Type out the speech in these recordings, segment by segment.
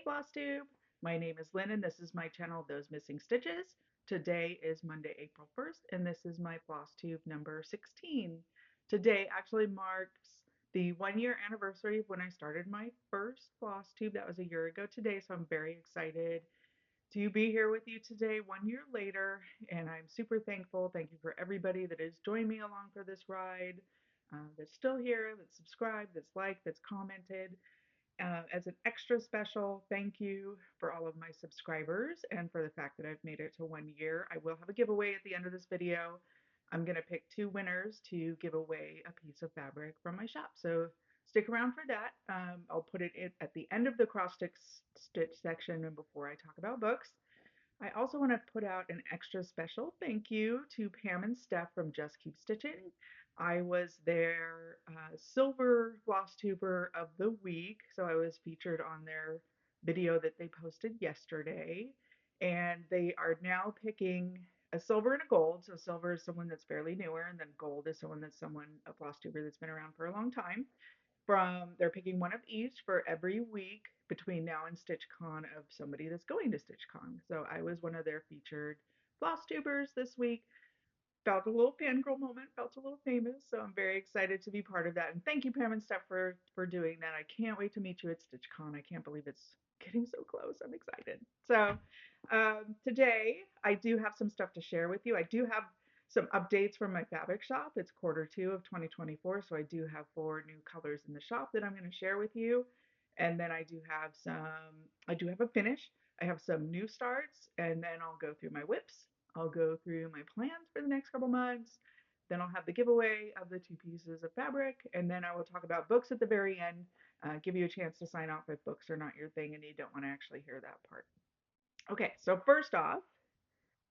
Flosstube. My name is Lynn and this is my channel, Those Missing Stitches. Today is Monday, April 1st, and this is my Flosstube number 16. Today actually marks the 1 year anniversary of when I started my first Flosstube. That was a year ago today, so I'm very excited to be here with you today, 1 year later, and I'm super thankful. Thank you for everybody that has joined me along for this ride, that's still here, that's subscribed, that's liked, that's commented. As an extra special thank you for all of my subscribers and for the fact that I've made it to 1 year. I will have a giveaway at the end of this video. I'm going to pick 2 winners to give away a piece of fabric from my shop. So stick around for that. I'll put it in at the end of the stitch section and before I talk about books. I also want to put out an extra special thank you to Pam and Steph from Just Keep Stitching. I was their Silver Flosstuber of the Week, so I was featured on their video that they posted yesterday. And they are now picking a silver and a gold. So silver is someone that's fairly newer, and then gold is a Flosstuber that's been around for a long time. They're picking one of each for every week between now and StitchCon of somebody that's going to StitchCon. So I was one of their featured Flosstubers this week. Felt a little fangirl moment, felt a little famous, so I'm very excited to be part of that. And thank you, Pam and Steph, for doing that. I can't wait to meet you at StitchCon. I can't believe it's getting so close. I'm excited. So today I do have some stuff to share with you. I do have some updates from my fabric shop. It's Q2 of 2024, so I do have 4 new colors in the shop that I'm going to share with you. And then I do have a finish. I have some new starts, and then I'll go through my whips. I'll go through my plans for the next couple months. Then I'll have the giveaway of the 2 pieces of fabric, and then I will talk about books at the very end, give you a chance to sign off if books are not your thing and you don't want to actually hear that part. Okay, so first off,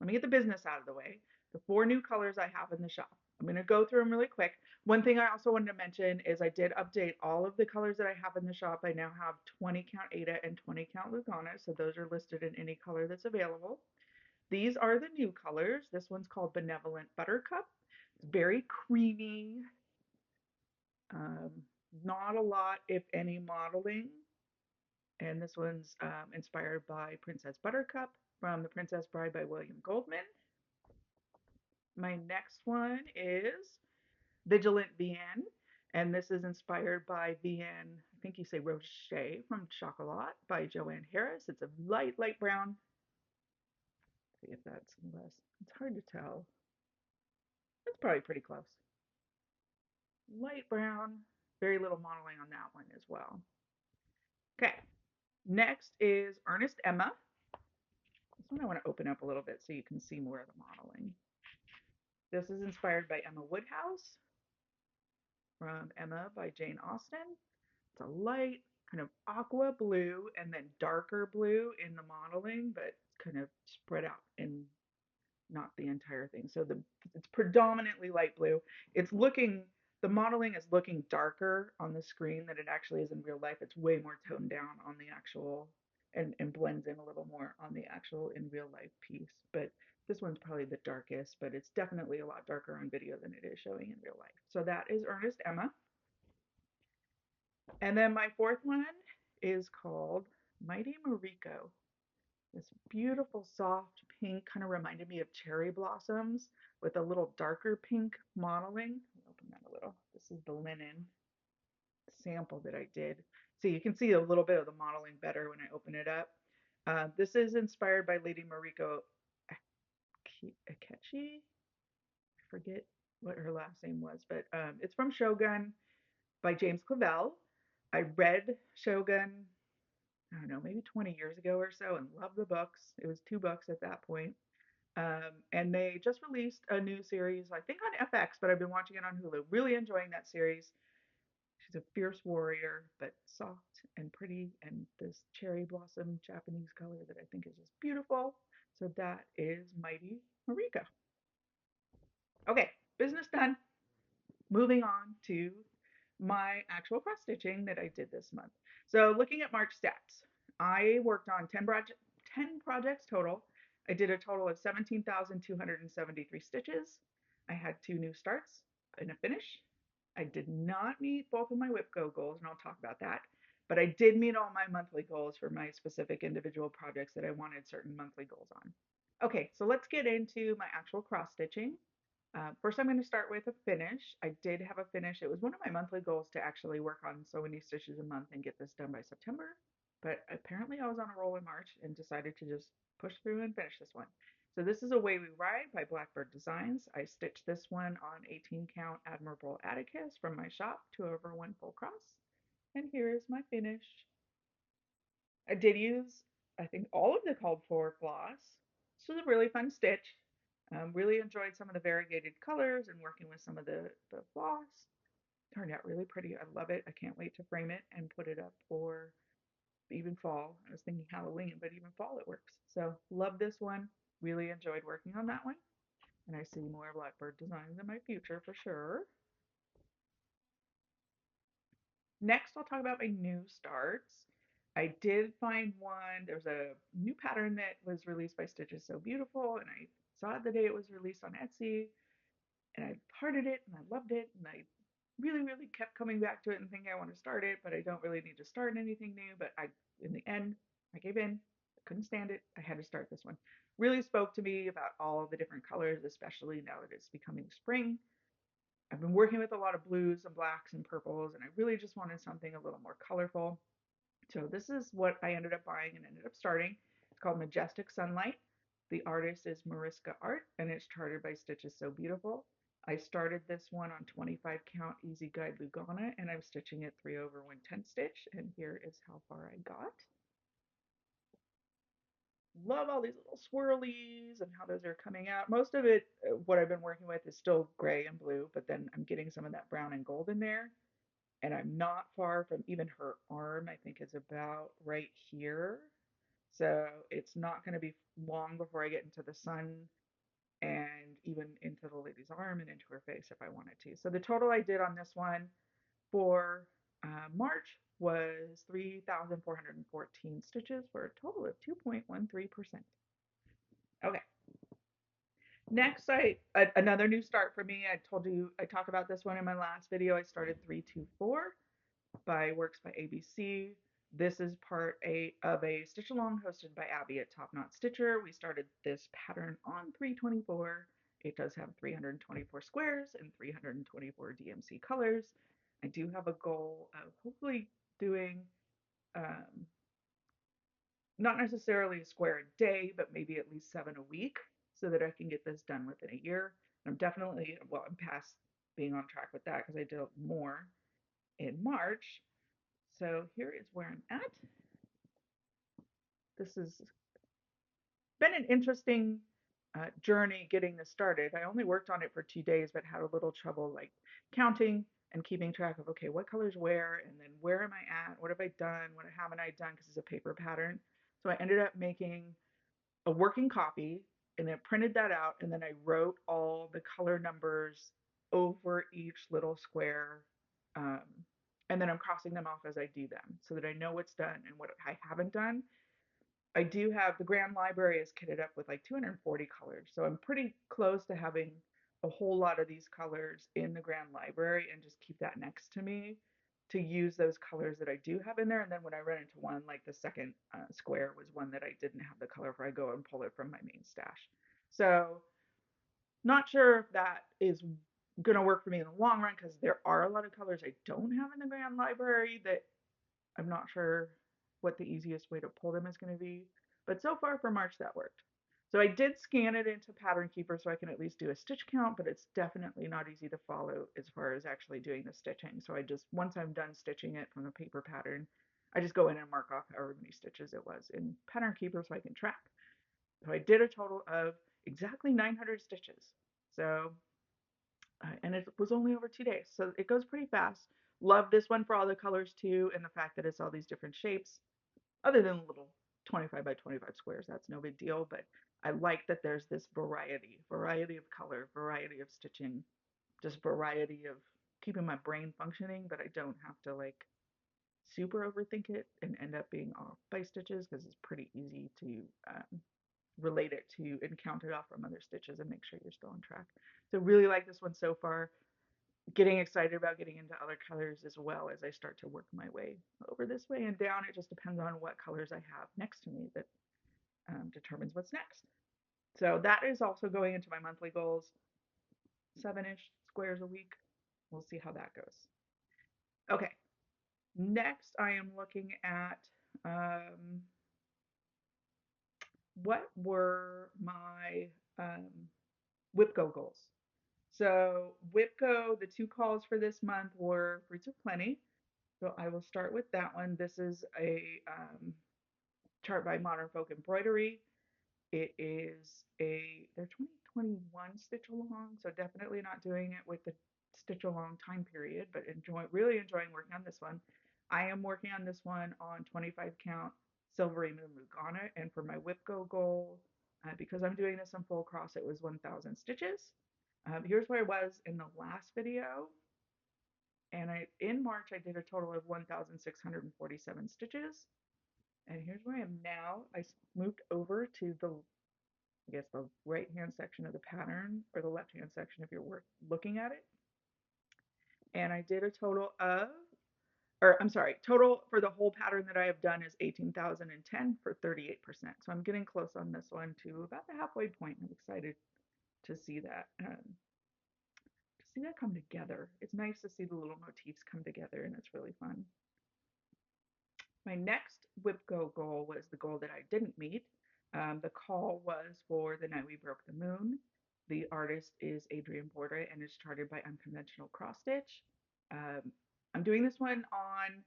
let me get the business out of the way. The 4 new colors I have in the shop. I'm going to go through them really quick. One thing I also wanted to mention is I did update all of the colors that I have in the shop. I now have 20 count Ada and 20 count Lugana, so those are listed in any color that's available. These are the new colors. This one's called Benevolent Buttercup. It's very creamy. Um, Not a lot, if any, modeling. And this one's inspired by Princess Buttercup from The Princess Bride by William Goldman. My next one is Vigilant Vienne, and this is inspired by Vienne, I think you say Rocher from Chocolat by Joanne Harris. It's a light brown. Let's see if that's less. It's hard to tell. That's probably pretty close. Light brown, very little modeling on that one as well. Okay, next is Ernest Emma. This one I want to open up a little bit so you can see more of the modeling. This is inspired by Emma Woodhouse from Emma by Jane Austen. It's a light kind of aqua blue and then darker blue in the modeling, but kind of spread out in not the entire thing. So it's predominantly light blue. The modeling is looking darker on the screen than it actually is in real life. It's way more toned down on the actual and blends in a little more on the actual in real life piece. But this one's probably the darkest, but it's definitely a lot darker on video than it is showing in real life. So that is Ernest Emma. And then my 4th one is called Mighty Mariko. This beautiful soft pink kind of reminded me of cherry blossoms with a little darker pink modeling. I'll open that a little. This is the linen sample that I did. So you can see a little bit of the modeling better when I open it up. This is inspired by Lady Mariko Akechi. I forget what her last name was, but it's from Shogun by James Clavell. I read Shogun, I don't know, maybe 20 years ago or so and loved the books. It was 2 books at that point. And they just released a new series, I think on FX, but I've been watching it on Hulu. Really enjoying that series. She's a fierce warrior, but soft and pretty, and this cherry blossom Japanese color that I think is just beautiful. So that is Mighty Mariko. Okay, business done. Moving on to my actual cross stitching that I did this month. So looking at March stats, I worked on 10 projects total. I did a total of 17,273 stitches. I had 2 new starts and a finish. I did not meet both of my WIP Go goals, and I'll talk about that. But I did meet all my monthly goals for my specific individual projects that I wanted certain monthly goals on. Okay, so let's get into my actual cross stitching. First, I'm going to start with a finish. I did have a finish. It was one of my monthly goals to actually work on so many stitches a month and get this done by September. But apparently I was on a roll in March and decided to just push through and finish this one. So this is Away We Ride by Blackbird Designs. I stitched this one on 18 count Admirable Atticus from my shop to over one full cross. And here is my finish. I did use, I think, all of the called for floss. This was a really fun stitch. Really enjoyed some of the variegated colors and working with some of the floss. Turned out really pretty. I love it. I can't wait to frame it and put it up for even fall. I was thinking Halloween, but even fall it works. So love this one. Really enjoyed working on that one. And I see more Blackbird designs in my future for sure. Next, I'll talk about my new starts. I did find one. There's a new pattern that was released by Stitches So Beautiful, and I saw it the day it was released on Etsy, and I hearted it, and I loved it, and I really, really kept coming back to it and thinking I want to start it, but I don't really need to start anything new. But in the end, I gave in. I couldn't stand it. I had to start this one. Really spoke to me about all of the different colors, especially now that it's becoming spring. I've been working with a lot of blues and blacks and purples, and I really just wanted something a little more colorful. So this is what I ended up buying and ended up starting. It's called Majestic Sunlight. The artist is Mariska Art, and it's charted by Stitches So Beautiful. I started this one on 25 count Easy Guide Lugana, and I'm stitching it 3 over 1/10 stitch, and here is how far I got. Love all these little swirlies and how those are coming out. Most of it, what I've been working with is still gray and blue, but then I'm getting some of that brown and gold in there. And I'm not far from even her arm, I think is about right here. So it's not going to be long before I get into the sun and even into the lady's arm and into her face if I wanted to. So the total I did on this one for March was 3,414 stitches for a total of 2.13%. Okay. Next, another new start for me. I told you I talked about this one in my last video. I started 324 by Works by ABC. This is part of a stitch along hosted by Abby at Top Knot Stitcher. We started this pattern on 324. It does have 324 squares and 324 DMC colors. I do have a goal of hopefully doing not necessarily a square a day, but maybe at least 7 a week so that I can get this done within a year. I'm definitely, well, I'm past being on track with that because I did more in March. So here is where I'm at. This has been an interesting journey getting this started. I only worked on it for 2 days, but had a little trouble like counting and keeping track of, okay, what colors where, and then where am I at? What have I done? What haven't I done? Because it's a paper pattern. So I ended up making a working copy and then printed that out. And then I wrote all the color numbers over each little square. Um, and then I'm crossing them off as I do them so that I know what's done and what I haven't done. I do have the Grand Library is kitted up with like 240 colors. So I'm pretty close to having a whole lot of these colors in the Grand Library and just keep that next to me to use those colors that I do have in there. And then when I run into one, like the second square was one that I didn't have the color for, I go and pull it from my main stash. So not sure if that is going to work for me in the long run because there are a lot of colors I don't have in the Grand Library that I'm not sure what the easiest way to pull them is going to be, but so far for March that worked. So I did scan it into Pattern Keeper so I can at least do a stitch count, but it's definitely not easy to follow as far as actually doing the stitching. So I just, once I'm done stitching it from the paper pattern, I just go in and mark off however many stitches it was in Pattern Keeper so I can track. So I did a total of exactly 900 stitches. So and it was only over 2 days, so it goes pretty fast. Love this one for all the colors too, and the fact that it's all these different shapes. Other than little 25 by 25 squares, that's no big deal. But I like that there's this variety of color, variety of stitching, just variety of keeping my brain functioning. But I don't have to like super overthink it and end up being off by stitches because it's pretty easy to relate it to and count it off from other stitches and make sure you're still on track. So really like this one so far. getting excited about getting into other colors as well as I start to work my way over this way and down. It just depends on what colors I have next to me that determines what's next. So that is also going into my monthly goals, 7-ish squares a week. We'll see how that goes. Okay, next I am looking at um, what were my um, WIPGO goals. So WIPGO, the 2 calls for this month were Fruits of Plenty. So I will start with that one. This is a chart by Modern Folk Embroidery. It is they're 2021 stitch along, so definitely not doing it with the stitch along time period, but really enjoying working on this one. I am working on this one on 25 count Silvery Moon Lugana, and for my WIPGO goal, because I'm doing this in full cross, it was 1,000 stitches. Here's where I was in the last video, and in March I did a total of 1,647 stitches, and here's where I am now. I moved over to the right hand section of the pattern, or the left hand section if you're looking at it. And I did a total of, or I'm sorry, total for the whole pattern that I have done is 18,010 for 38%. So I'm getting close on this one to about the halfway point. I'm excited to see that. Come together. It's nice to see the little motifs come together, and it's really fun. My next WIPGO goal was the goal that I didn't meet. The call was for The Night We Broke the Moon. The artist is Adrienne Borda and is charted by Unconventional Cross Stitch. I'm doing this one on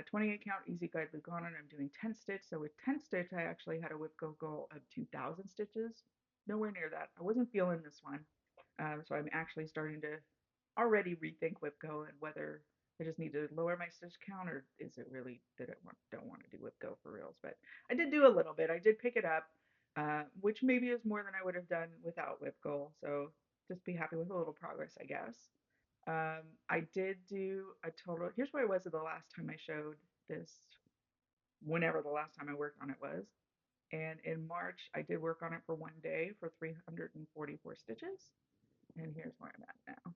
28 count Easy Guide Lugana, and I'm doing 10 stitch. So with 10 stitch, I actually had a WIPGO goal of 2,000 stitches. Nowhere near that. I wasn't feeling this one. So I'm actually starting to already rethink WIPGO and whether I just need to lower my stitch count, or is it really that I don't want to do WIPGO for reals. But I did do a little bit. I did pick it up, which maybe is more than I would have done without WIPGO. So just be happy with a little progress, I guess. I did do a total. Here's where I was the last time I showed this, whenever the last time I worked on it was. And in March, I did work on it for one day for 344 stitches. And here's where I'm at now.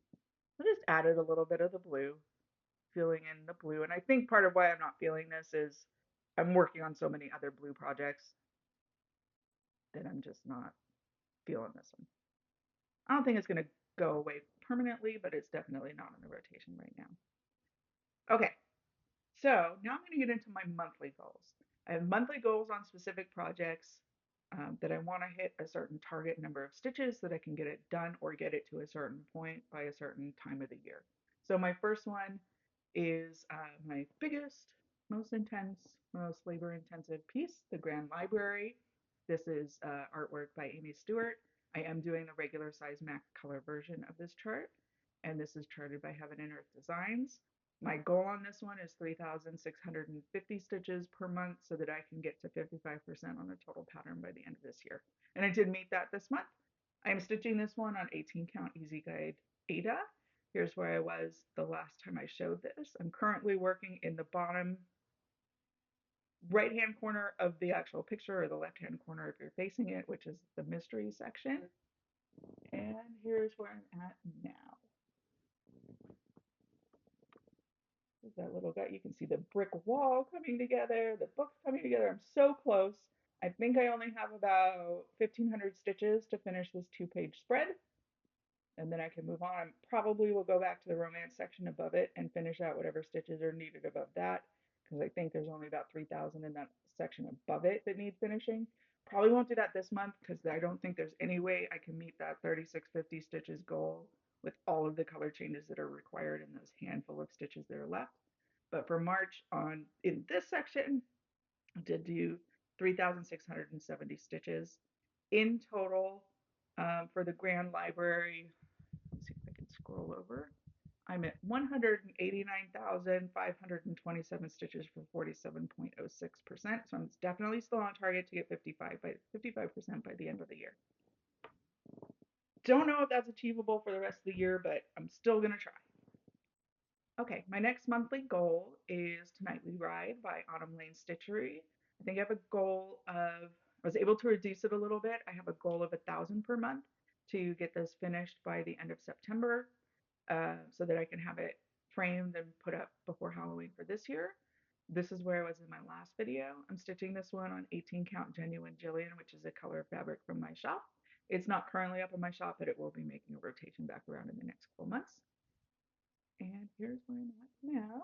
I just added a little bit of the blue, filling in the blue. And I think part of why I'm not feeling this is I'm working on so many other blue projects that I'm just not feeling this one. I don't think it's going to go away permanently, but it's definitely not in the rotation right now. Okay, so now I'm going to get into my monthly goals. I have monthly goals on specific projects that I want to hit a certain target number of stitches so that I can get it done or get it to a certain point by a certain time of the year. So my first one is my biggest, most intense, most labor intensive piece, the Grand Library. This is artwork by Amy Stewart. I am doing the regular size MAC color version of this chart, and this is charted by Heaven and Earth Designs. My goal on this one is 3,650 stitches per month so that I can get to 55% on the total pattern by the end of this year. And I did meet that this month. I am stitching this one on 18 count Easy Guide Ada. Here's where I was the last time I showed this. I'm currently working in the bottom right hand corner of the actual picture, or the left hand corner if you're facing it, which is the mystery section. And here's where I'm at now. That little guy, you can see the brick wall coming together, the books coming together. I'm so close. I think I only have about 1,500 stitches to finish this 2-page spread, and then I can move on. I probably will go back to the romance section above it and finish out whatever stitches are needed above that, because I think there's only about 3,000 in that section above it that need finishing. Probably won't do that this month because I don't think there's any way I can meet that 3,650 stitches goal with all of the color changes that are required in those handful of stitches that are left. But for March in this section, I did do 3,670 stitches in total for the Grand Library. Let's see if I can scroll over. I'm at 189,527 stitches for 47.06%. So I'm definitely still on target to get 55% by the end of the year. Don't know if that's achievable for the rest of the year, but I'm still gonna try. Okay, my next monthly goal is To Nightly Ride by Autumn Lane Stitchery. I think I have a goal of, I was able to reduce it a little bit. I have a goal of 1,000 per month to get this finished by the end of September. so that I can have it framed and put up before Halloween for this year. This is where I was in my last video. I'm stitching this one on 18 count genuine Jillian, which is a color of fabric from my shop. It's not currently up in my shop, but it will be making a rotation back around in the next couple months. And here's where I'm at now.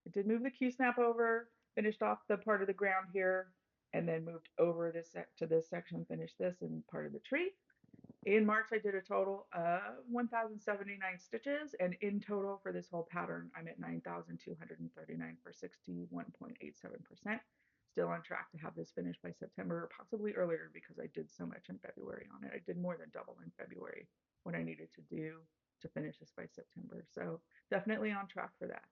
I did move the Q-snap over, finished off the part of the ground here, and then moved over this to this section, finished this and part of the tree. In March, I did a total of 1,079 stitches, and in total for this whole pattern, I'm at 9,239 for 61.87%. Still on track to have this finished by September, or possibly earlier because I did so much in February on it. I did more than double in February what I needed to do to finish this by September. So definitely on track for that.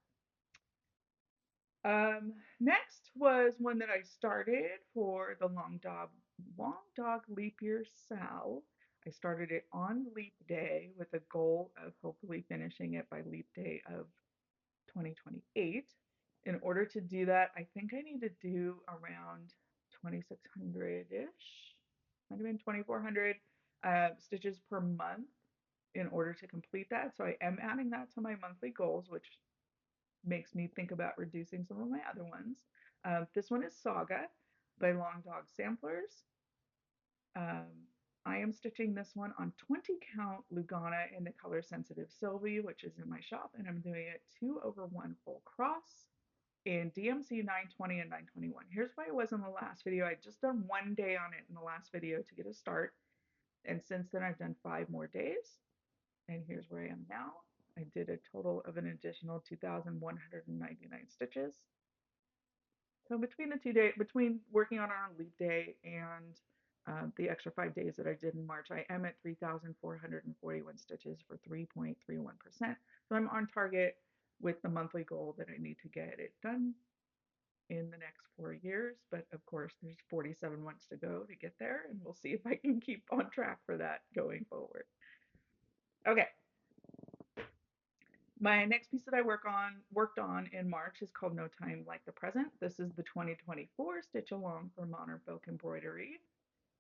Next was one that I started for the Long Dog Leap Year Sal. I started it on Leap Day with a goal of hopefully finishing it by Leap Day of 2028. In order to do that, I think I need to do around 2,600-ish, might have been 2,400 stitches per month in order to complete that. So I am adding that to my monthly goals, which makes me think about reducing some of my other ones. This one is Saga by Long Dog Samplers. I am stitching this one on 20 count Lugana in the color sensitive Sylvie, which is in my shop, and I'm doing it 2/1 full cross in DMC 920 and 921. Here's why it was in the last video. I'd just done 1 day on it in the last video to get a start, and since then I've done 5 more days, and here's where I am now. I did a total of an additional 2,199 stitches. So between the 2 days, between working on it on Leap Day and the extra 5 days that I did in March, I am at 3,441 stitches for 3.31%. So I'm on target with the monthly goal that I need to get it done in the next 4 years. But of course, there's 47 months to go to get there, and we'll see if I can keep on track for that going forward. Okay. My next piece that I worked on in March is called No Time Like the Present. This is the 2024 Stitch Along for Modern Folk Embroidery.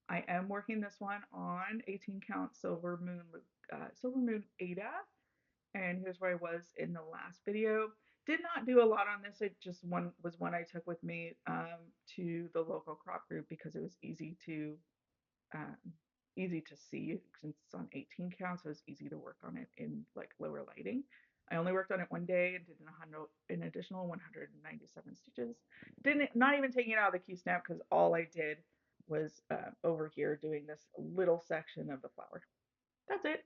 I am working this one on 18 count Silver Moon Ada, and here's where I was in the last video. Did not do a lot on this. It just was one I took with me to the local crop group because it was easy to see since it's on 18 count, so it's easy to work on it in like lower lighting. I only worked on it 1 day and did an additional 197 stitches. Not even taking it out of the Q-snap because all I did was over here doing this little section of the flower. That's it.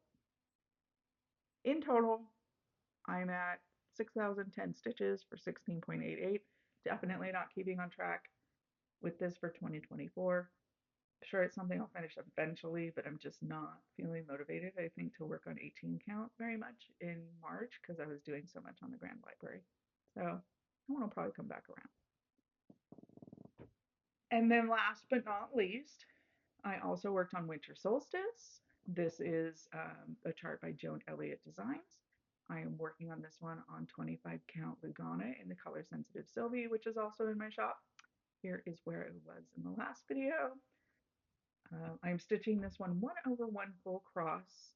In total, I'm at 6,010 stitches for 16.88. Definitely not keeping on track with this for 2024. Sure, it's something I'll finish eventually, but I'm just not feeling motivated, I think, to work on 18 count very much in March because I was doing so much on the Grand Library. So that one will probably come back around. And then last but not least, I also worked on Winter Solstice. This is a chart by Joan Elliott Designs. I am working on this one on 25 count Lugana in the color sensitive Sylvie, which is also in my shop. Here is where it was in the last video. I'm stitching this one 1/1 full cross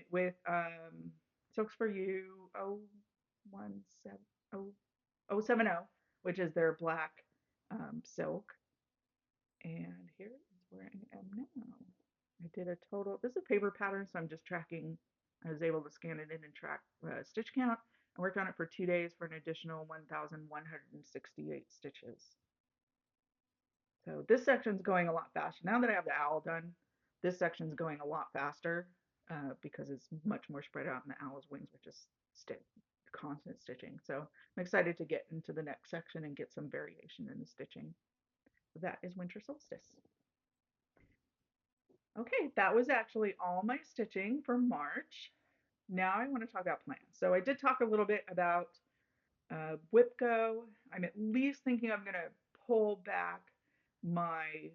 with Silks for You 070, which is their black silk. And here is where I am now. I did a total, this is a paper pattern, so I'm just tracking. I was able to scan it in and track stitch count. I worked on it for 2 days for an additional 1,168 stitches. So this section's going a lot faster. Now that I have the owl done, this section's going a lot faster because it's much more spread out and the owl's wings are just constant stitching. So I'm excited to get into the next section and get some variation in the stitching. So that is Winter Solstice. Okay, that was actually all my stitching for March. Now I want to talk about plans. So I did talk a little bit about WIPCO. I'm at least thinking I'm going to pull back my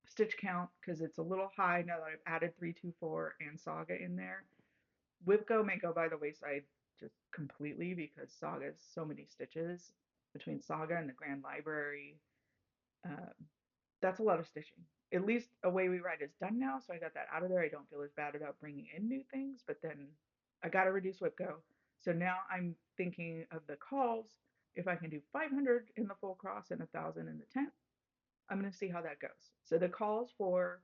stitch count because it's a little high now that I've added 324 and Saga in there. WIPCO may go by the wayside just completely because Saga has so many stitches between Saga and the Grand Library. That's a lot of stitching. At least A Way We Ride is done now, so I got that out of there. I don't feel as bad about bringing in new things, but then I got to reduce whip go. So now I'm thinking of the calls. If I can do 500 in the full cross and 1,000 in the tent, I'm going to see how that goes. So the calls for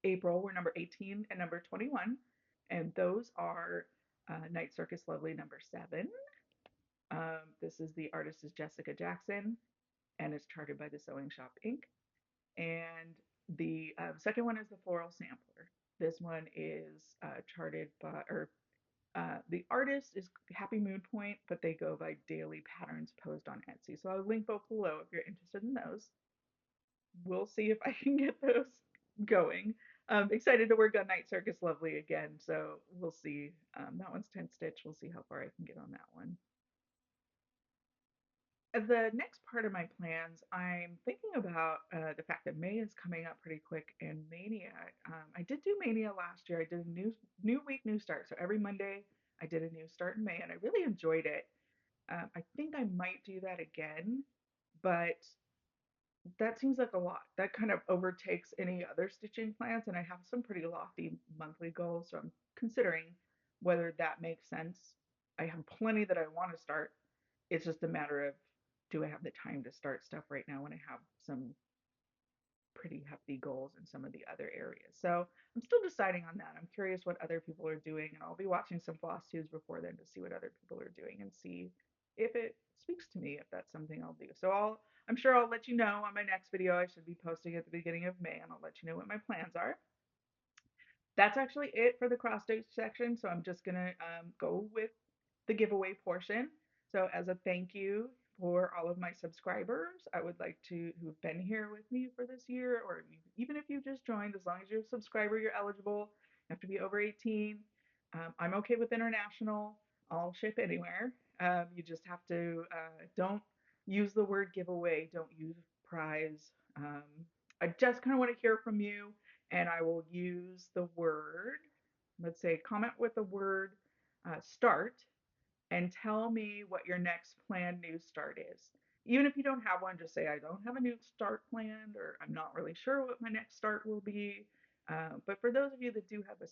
April were number 18 and number 21, and those are Night Circus Lovely number 7. This is the artist is Jessica Jackson, and it's charted by the Sewing Shop Inc. And the second one is the Floral Sampler. This one is charted by, or the artist is Happy Moon Point, but they go by daily patterns posed on Etsy. So I'll link both below if you're interested in those. We'll see if I can get those going. Excited to work on Night Circus Lovely again, so we'll see. That one's 10 stitch. We'll see how far I can get on that one. The next part of my plans, I'm thinking about the fact that May is coming up pretty quick and Mania. I did do Mania last year. I did a new week, new start. So every Monday I did a new start in May, and I really enjoyed it. I think I might do that again, but that seems like a lot. That kind of overtakes any other stitching plans, and I have some pretty lofty monthly goals, so I'm considering whether that makes sense. I have plenty that I want to start. It's just a matter of, do I have the time to start stuff right now when I have some pretty hefty goals in some of the other areas. So I'm still deciding on that. I'm curious what other people are doing, and I'll be watching some Flosstubes before then to see what other people are doing and see if it speaks to me, if that's something I'll do. So I'm sure I'll let you know on my next video. I should be posting at the beginning of May, and I'll let you know what my plans are. That's actually it for the cross stitch section. So I'm just gonna go with the giveaway portion. So as a thank you for all of my subscribers, I would like to who've been here with me for this year, or even if you just joined, as long as you're a subscriber, you're eligible. You have to be over 18. I'm okay with international. I'll ship anywhere. You just have to don't use the word giveaway. Don't use prize. I just kind of want to hear from you, and I will use the word. Let's say comment with the word start and tell me what your next planned new start is. Even if you don't have one, just say, I don't have a new start planned, or I'm not really sure what my next start will be. But for those of you that do have a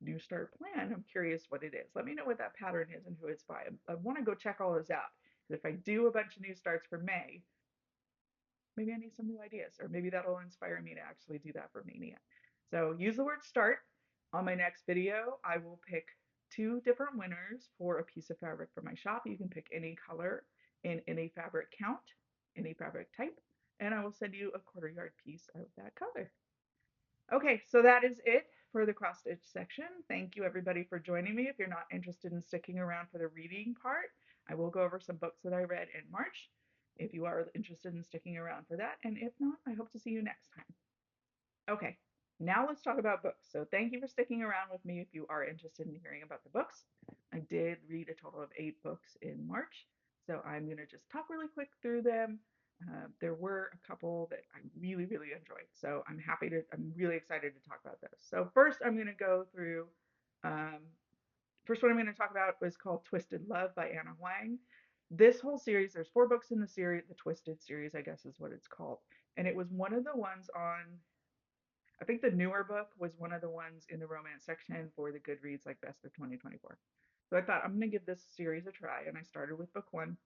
new start plan, I'm curious what it is. Let me know what that pattern is and who it's by. I want to go check all those out. If I do a bunch of new starts for May, maybe I need some new ideas, or maybe that'll inspire me to actually do that for Mania. So use the word start. On my next video, I will pick 2 different winners for a piece of fabric for my shop. You can pick any color in any fabric count, any fabric type, and I will send you a 1/4 yard piece of that color. Okay, so that is it for the cross stitch section. Thank you everybody for joining me. If you're not interested in sticking around for the reading part, I will go over some books that I read in March if you are interested in sticking around for that. And if not, I hope to see you next time. Okay, now let's talk about books. So thank you for sticking around with me if you are interested in hearing about the books. I did read a total of 8 books in March, so I'm going to just talk really quick through them. There were a couple that I really, really enjoyed, so I'm really excited to talk about those. So first, I'm going to go through, first one I'm going to talk about was called Twisted Love by Anna Huang. This whole series, there's 4 books in the series, the Twisted series, I guess is what it's called. And it was one of the ones on, I think the newer book was one of the ones in the romance section for the Goodreads, like best of 2024. So I thought I'm going to give this series a try, and I started with book 1.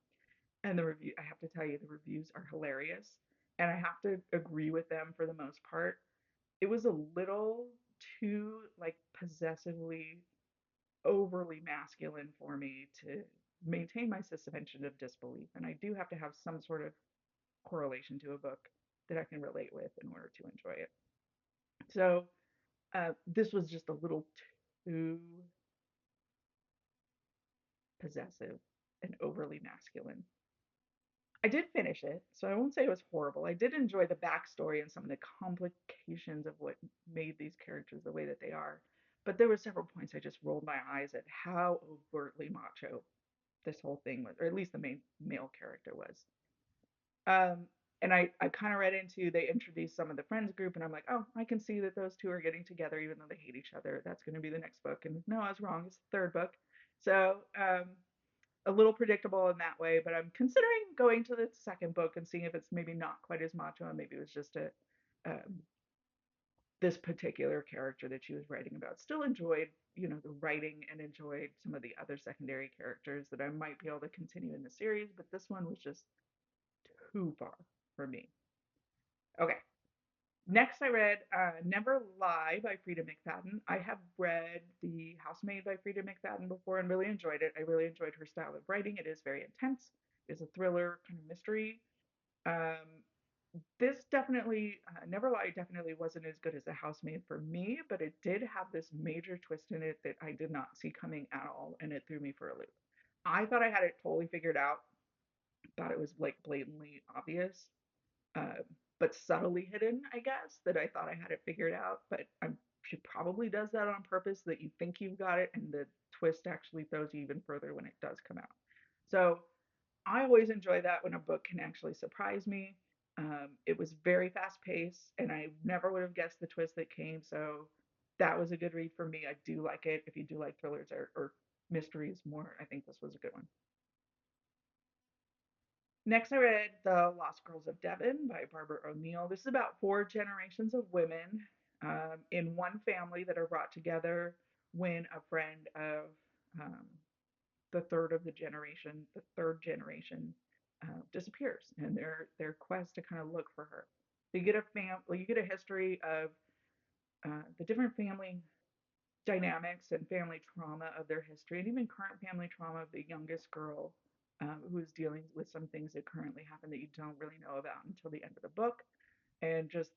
And the review, I have to tell you, the reviews are hilarious, and I have to agree with them for the most part. It was a little too like possessively overly masculine for me to maintain my suspension of disbelief, and I do have to have some sort of correlation to a book that I can relate with in order to enjoy it. So this was just a little too possessive and overly masculine. I did finish it, so I won't say it was horrible. I did enjoy the backstory and some of the complications of what made these characters the way that they are. But there were several points I just rolled my eyes at how overtly macho this whole thing was, or at least the main male character was. Um, and I kind of read into, they introduced some of the friends group, and I'm like, oh, I can see that those two are getting together, even though they hate each other. That's going to be the next book. And no, I was wrong. It's the 3rd book. So a little predictable in that way, but I'm considering going to the 2nd book and seeing if it's maybe not quite as macho, and maybe it was just a um, this particular character that she was writing about. Still enjoyed, the writing and enjoyed some of the other secondary characters that I might be able to continue in the series, but this one was just too far for me. Okay. Next, I read Never Lie by Frida McFadden. I have read The Housemaid by Frida McFadden before and really enjoyed it. I really enjoyed her style of writing. It is very intense. It's a thriller kind of mystery. Um, this definitely, Never Lie definitely wasn't as good as The Housemaid for me, but it did have this major twist in it that I did not see coming at all, and it threw me for a loop. I thought I had it totally figured out, thought it was like blatantly obvious, uh, but subtly hidden, I guess, that I thought I had it figured out. But she probably does that on purpose so that you think you've got it, and the twist actually throws you even further when it does come out. So I always enjoy that when a book can actually surprise me. It was very fast paced, and I never would have guessed the twist that came. So that was a good read for me. I do like it. If you do like thrillers or mysteries more, I think this was a good one. Next, I read The Lost Girls of Devon by Barbara O'Neill. This is about four generations of women in one family that are brought together when a friend of um, the third generation, disappears, and their quest to kind of look for her. So you get a history of the different family dynamics and family trauma of their history, and even current family trauma of the youngest girl, who is dealing with some things that currently happen that you don't really know about until the end of the book, and just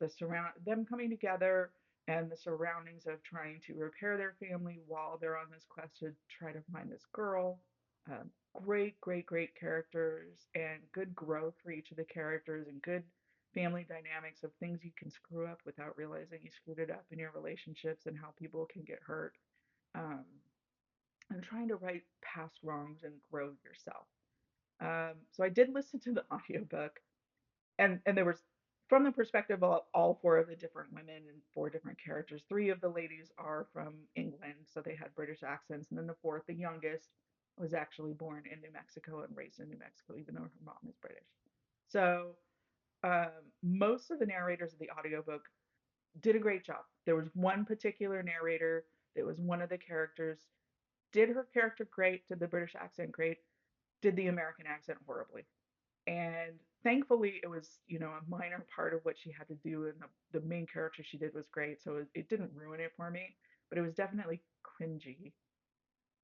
them coming together and the surroundings of trying to repair their family while they're on this quest to try to find this girl. Um, great characters and good growth for each of the characters and good family dynamics of things you can screw up without realizing you screwed it up in your relationships and how people can get hurt. Um, and trying to write past wrongs and grow yourself. So I did listen to the audiobook, and there was, from the perspective of all four of the different women and four different characters. Three of the ladies are from England, so they had British accents, and then the fourth, the youngest, was actually born in New Mexico and raised in New Mexico, even though her mom is British. So most of the narrators of the audiobook did a great job. There was one particular narrator that was one of the characters, did her character great, did the British accent great, did the American accent horribly. And thankfully, it was, a minor part of what she had to do, and the main character she did was great, so it didn't ruin it for me. But it was definitely cringy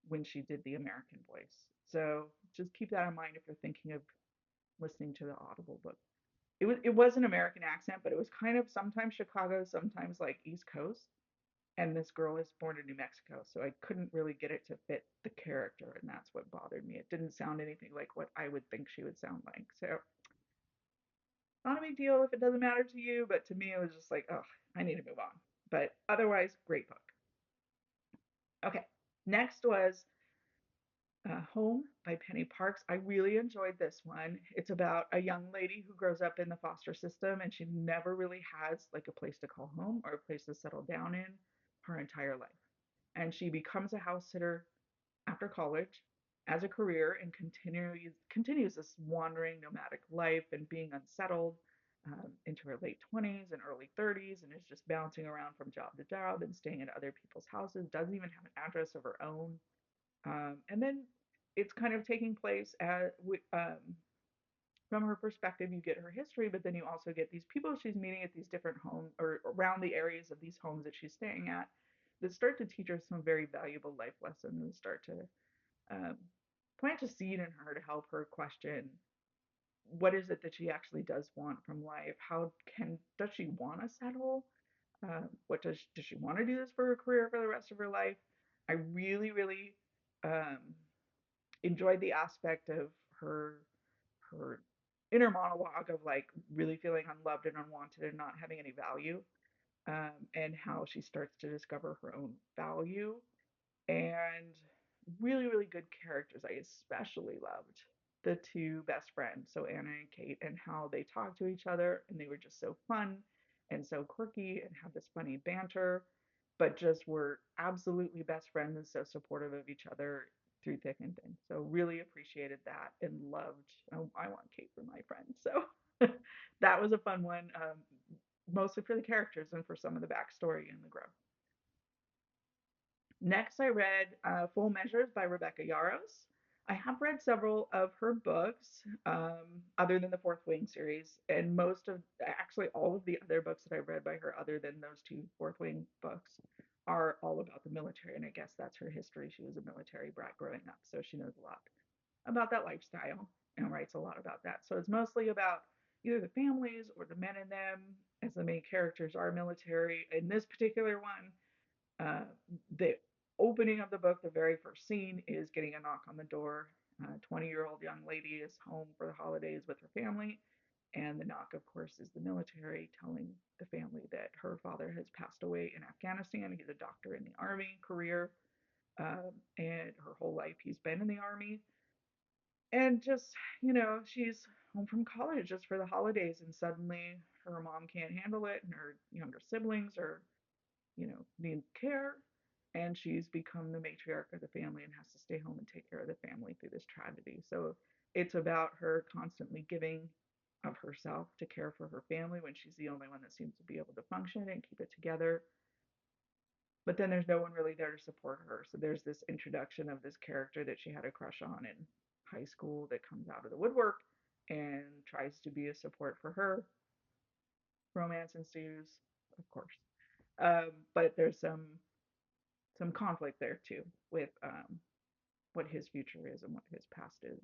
when she did the American voice. So just keep that in mind if you're thinking of listening to the Audible book. It was an American accent, but it was kind of sometimes Chicago, sometimes like East Coast. And this girl is born in New Mexico, so I couldn't really get it to fit the character, and that's what bothered me. It didn't sound anything like what I would think she would sound like. So not a big deal if it doesn't matter to you, but to me it was just like, oh, I need to move on. But otherwise, great book. Okay, next was Home by Penny Parks. I really enjoyed this one. It's about a young lady who grows up in the foster system, and she never really has like a place to call home or a place to settle down in her entire life. And she becomes a house sitter after college as a career and continues this wandering nomadic life and being unsettled, into her late 20s and early 30s, and is just bouncing around from job to job and staying at other people's houses, doesn't even have an address of her own. And then it's kind of taking place from her perspective. You get her history, but then you also get these people she's meeting at these different homes or around the areas of these homes that she's staying at, that start to teach her some very valuable life lessons and start to um, plant a seed in her to help her question what is it that she actually does want from life. Does she want to settle? What does she want to do this for her career for the rest of her life? I really um, enjoyed the aspect of her inner monologue of like really feeling unloved and unwanted and not having any value, and how she starts to discover her own value, and really good characters. I especially loved the two best friends, so Anna and Kate, and how they talked to each other, and they were just so fun and so quirky and had this funny banter, but just were absolutely best friends and so supportive of each other through thick and thin. So really appreciated that and loved. Oh, I want Kate for my friend. So that was a fun one. mostly for the characters and for some of the backstory and the growth. Next, I read Full Measures by Rebecca Yarros. I have read several of her books, other than the Fourth Wing series, and most of, actually, all of the other books that I've read by her, other than those two Fourth Wing books, are all about the military. And I guess that's her history. She was a military brat growing up, so she knows a lot about that lifestyle and writes a lot about that. So it's mostly about either the families or the men in them, as the main characters are military. In this particular one, uh, the opening of the book, the very first scene is getting a knock on the door. A 20-year-old young lady is home for the holidays with her family, and the knock, of course, is the military telling the family that her father has passed away in Afghanistan. He's a doctor in the army career, and her whole life he's been in the army. And just, she's home from college just for the holidays, and suddenly her mom can't handle it, and her younger siblings are, need care. And she's become the matriarch of the family and has to stay home and take care of the family through this tragedy. So it's about her constantly giving of herself to care for her family when she's the only one that seems to be able to function and keep it together. But then there's no one really there to support her. So there's this introduction of this character that she had a crush on in high school that comes out of the woodwork and tries to be a support for her. Romance ensues, of course. But there's some conflict there too with what his future is and what his past is,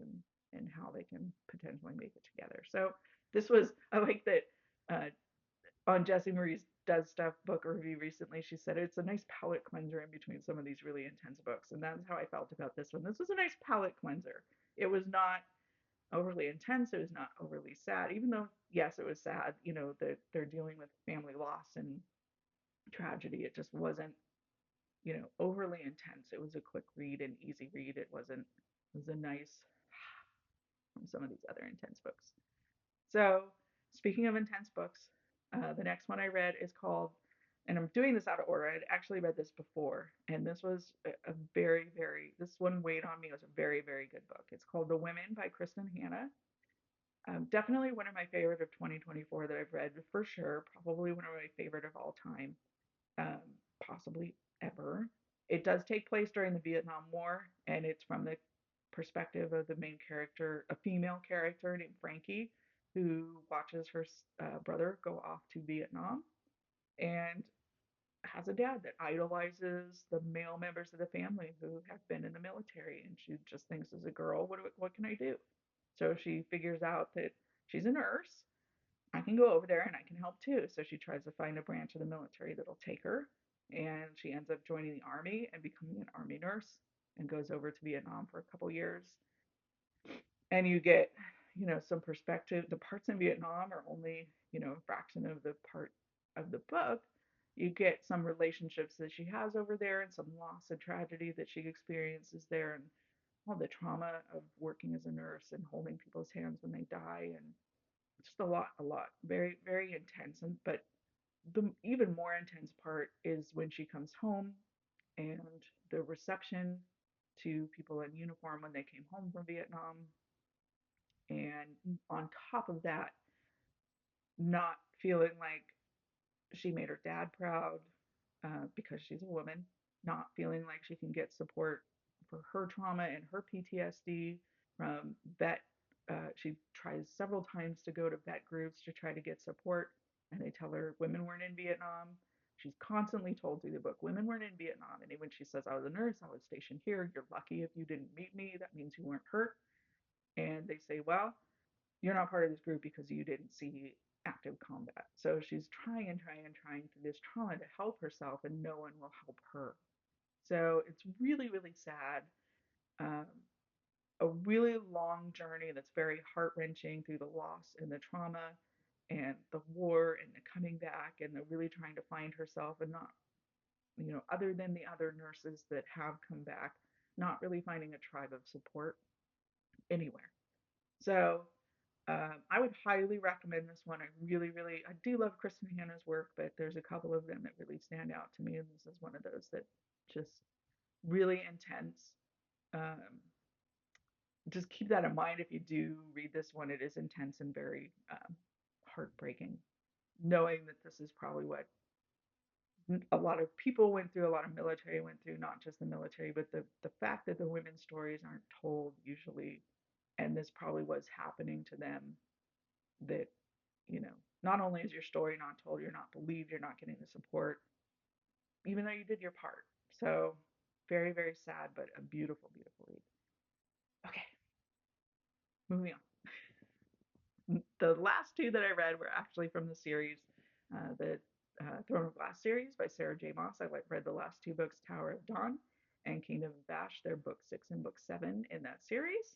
and how they can potentially make it together. So this was, I like that, on Jessie Marie's Does Stuff book review recently, she said it's a nice palate cleanser in between some of these really intense books, and that's how I felt about this one. This was a nice palate cleanser. It was not overly intense. It was not overly sad, even though yes, it was sad. That they're dealing with family loss and tragedy. It just wasn't, overly intense. It was a quick read and easy read. It wasn't. It was a nice from some of these other intense books. So, speaking of intense books, the next one I read is called, and I'm doing this out of order. I'd actually read this before, and this was a very, very, this one weighed on me. It was a very, very good book. It's called The Women by Kristen Hanna. Definitely one of my favorite of 2024 that I've read for sure. Probably one of my favorite of all time, um, possibly ever. It does take place during the Vietnam War, and it's from the perspective of the main character, a female character named Frankie, who watches her brother go off to Vietnam and has a dad that idolizes the male members of the family who have been in the military, and she just thinks as a girl, what can I do? So she figures out that she's a nurse. I can go over there and I can help too. So she tries to find a branch of the military that'll take her, and she ends up joining the army and becoming an army nurse and goes over to Vietnam for a couple years. And you get, some perspective. The parts in Vietnam are only, a fraction of the part of the book. You get some relationships that she has over there and some loss and tragedy that she experiences there, and all the trauma of working as a nurse and holding people's hands when they die, and just a lot, very, very intense. And but the even more intense part is when she comes home and the reception to people in uniform when they came home from Vietnam, and on top of that, not feeling like she made her dad proud, because she's a woman, not feeling like she can get support for her trauma and her PTSD from vet. She tries several times to go to vet groups to try to get support, and they tell her women weren't in Vietnam. She's constantly told through the book, women weren't in Vietnam. And when she says, I was a nurse, I was stationed here, you're lucky if you didn't meet me. That means you weren't hurt. And they say, well, you're not part of this group because you didn't see active combat. So she's trying and trying and trying through this trauma to help herself, and no one will help her. So it's really, really sad. Um, a really long journey that's very heart wrenching through the loss and the trauma and the war and the coming back and the really trying to find herself, and not, other than the other nurses that have come back, not really finding a tribe of support anywhere. So I would highly recommend this one. I really, really, I do love Kristen Hanna's work, but there's a couple of them that really stand out to me, and this is one of those that just really intense. Um, just keep that in mind if you do read this one. It is intense and very heartbreaking. knowing that this is probably what a lot of people went through, a lot of military went through, not just the military, but the fact that the women's stories aren't told usually, and this probably was happening to them, that, you know, not only is your story not told, you're not believed, you're not getting the support, even though you did your part. So very, very sad, but a beautiful, beautiful read. Okay, moving on. The last two that I read were actually from the series, the Throne of Glass series by Sarah J. Maas. I read the last two books, Tower of Dawn and Kingdom of Bash. They're book 6 and book 7 in that series.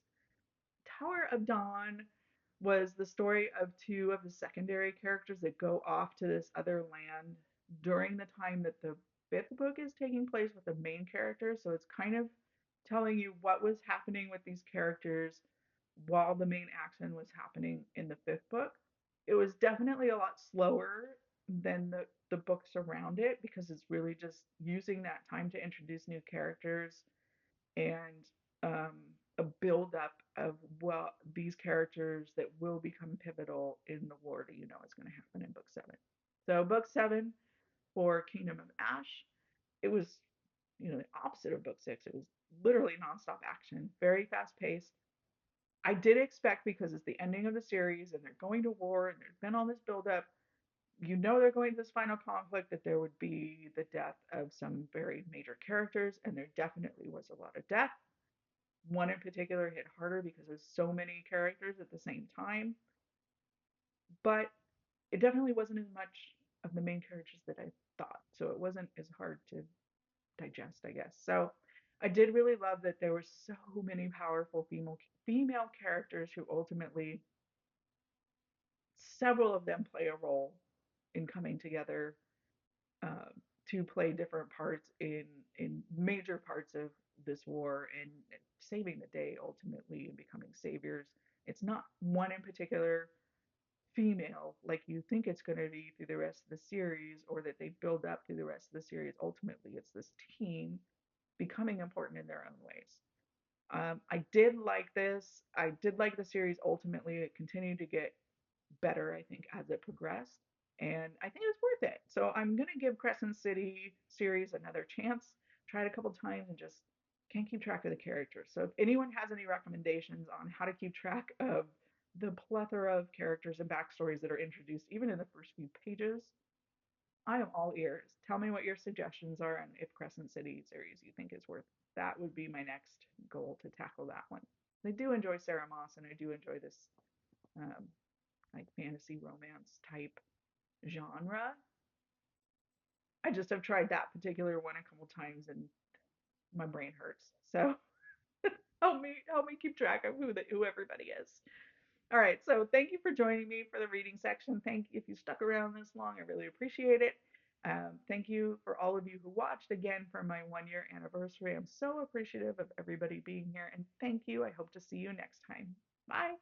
Tower of Dawn was the story of two of the secondary characters that go off to this other land during the time that the fifth book is taking place with the main characters. So it's kind of telling you what was happening with these characters while the main action was happening in the fifth book. It was definitely a lot slower than the books around it because it's really just using that time to introduce new characters and um, a build up of what these characters that will become pivotal in the war that you know is going to happen in book 7. So book 7 for Kingdom of Ash, it was, you know, the opposite of book 6. It was literally nonstop action, very fast paced. I did expect, because it's the ending of the series and they're going to war and there's been all this build up, you know, they're going to this final conflict, that there would be the death of some very major characters, and there definitely was a lot of death. One in particular hit harder because there's so many characters at the same time, but it definitely wasn't as much of the main characters that I thought. So it wasn't as hard to digest, I guess. So I did really love that there were so many powerful female characters who ultimately, several of them play a role in coming together, uh, to play different parts in major parts of this war and saving the day ultimately and becoming saviors. It's not one in particular female like you think it's going to be through the rest of the series, or that they build up through the rest of the series. Ultimately, it's this team becoming important in their own ways. I did like this. I did like the series. Ultimately, it continued to get better, I think, as it progressed. And I think it was worth it. So I'm going to give Crescent City series another chance. Tried a couple times and just can't keep track of the characters. So if anyone has any recommendations on how to keep track of the plethora of characters and backstories that are introduced, even in the first few pages, I am all ears. Tell me what your suggestions are, and if Crescent City series you think is worth. That would be my next goal, to tackle that one. I do enjoy Sarah Moss, and I do enjoy this um, like fantasy romance type genre. I just have tried that particular one a couple times and my brain hurts. So help me keep track of who everybody is. All right, so thank you for joining me for the reading section. Thank you if you stuck around this long. I really appreciate it. Thank you for all of you who watched again for my 1 year anniversary. I'm so appreciative of everybody being here, and thank you. I hope to see you next time. Bye.